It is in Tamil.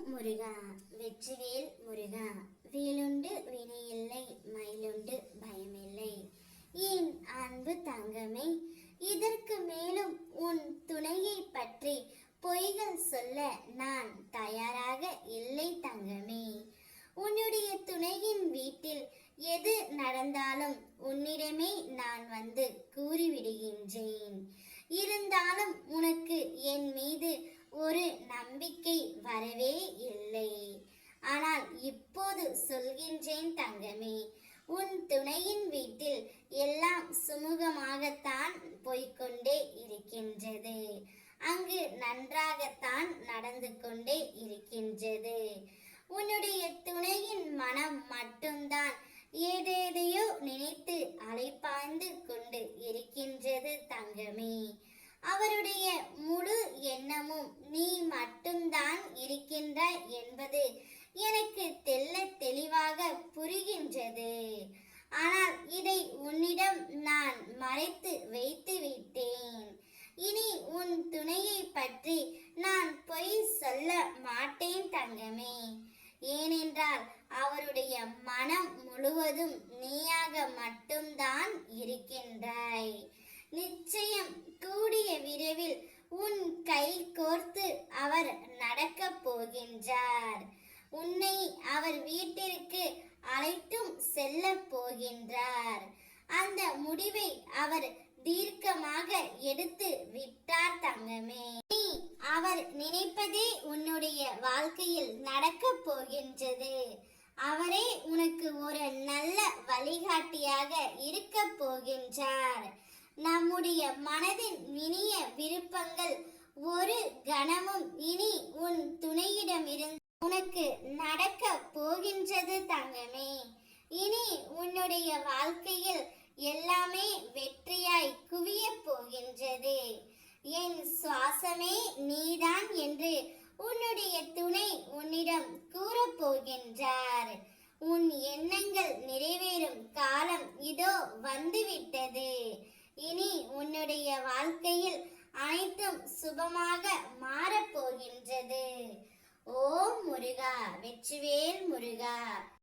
முருகா, வெற்றிவேல் முருகா. வேலுண்டு வினையில்லை, மயிலுண்டு பயமில்லை. என் அன்பு தங்கமே, இதற்கு மேலும் உன் துணையை பற்றி பொய்கள் சொல்ல நான் தயாராக இல்லை தங்கமே. உன்னுடைய துணையின் வீட்டில் எது நடந்தாலும் உன்னிடமே நான் வந்து கூறிவிடுகின்றேன். இருந்தாலும் உனக்கு என் மீது ஒரு நம்பிக்கை வரவே இல்லை. ஆனால் இப்போது சொல்கின்றேன் தங்கமே, உன் துணையின் வீட்டில் எல்லாம் சுமூகமாகத்தான் போய்கொண்டே இருக்கின்றது. அங்கு நன்றாகத்தான் நடந்து கொண்டே இருக்கின்றது. உன்னுடைய துணையின் மனம் மட்டும்தான் ஏதேதையோ நினைத்து அலைப்பாய்ந்து கொண்டு இருக்கின்றது தங்கமே. அவருடைய முழு எண்ணமும் நீ மட்டும்தான் இருக்கின்றாய் என்பது எனக்கு தெள்ள தெளிவாக புரிகின்றது. ஆனால் இதை உன்னிடம் நான் மறைத்து வைத்து விட்டேன். இனி உன் துணையை பற்றி நான் பொய் சொல்ல மாட்டேன் தங்கமே. ஏனென்றால் அவருடைய மனம் முழுவதும் நீயாக மட்டும்தான் இருக்கின்றாய். நிச்சயம் கூடிய விரைவில் உன் கை கோர்த்து அவர் நடக்க போகின்றார். உன்னை அவர் வீட்டிற்கு அழைத்தும் செல்ல போகின்றார். அந்த முடிவை அவர் தீர்க்கமாக எடுத்து விட்டார் தங்கமே. நீ அவர் நினைப்பதே உன்னுடைய வாழ்க்கையில் நடக்க போகின்றது. அவரே உனக்கு ஒரு நல்ல வழிகாட்டியாக இருக்க போகின்றார். நம்முடைய மனதின் இனிய விருப்பங்கள் ஒரு கணமும் இனி உன் துணையிடமிருந்து உனக்கு நடக்க போகின்றது தங்கமே. இனி உன்னுடைய வாழ்க்கையில் எல்லாமே வெற்றியாய் குவிய போகின்றது. என் சுவாசமே நீதான் என்று உன்னுடைய துணை உன்னிடம் கூறப்போகின்றார். உன் எண்ணங்கள் நிறைவேறும் காலம் இதோ வந்துவிட்டது. இனி உன்னுடைய வாழ்க்கையில் அனைத்தும் சுபமாக மாறப்போகின்றது. ஓம் முருகா, வெற்றிவேல் முருகா.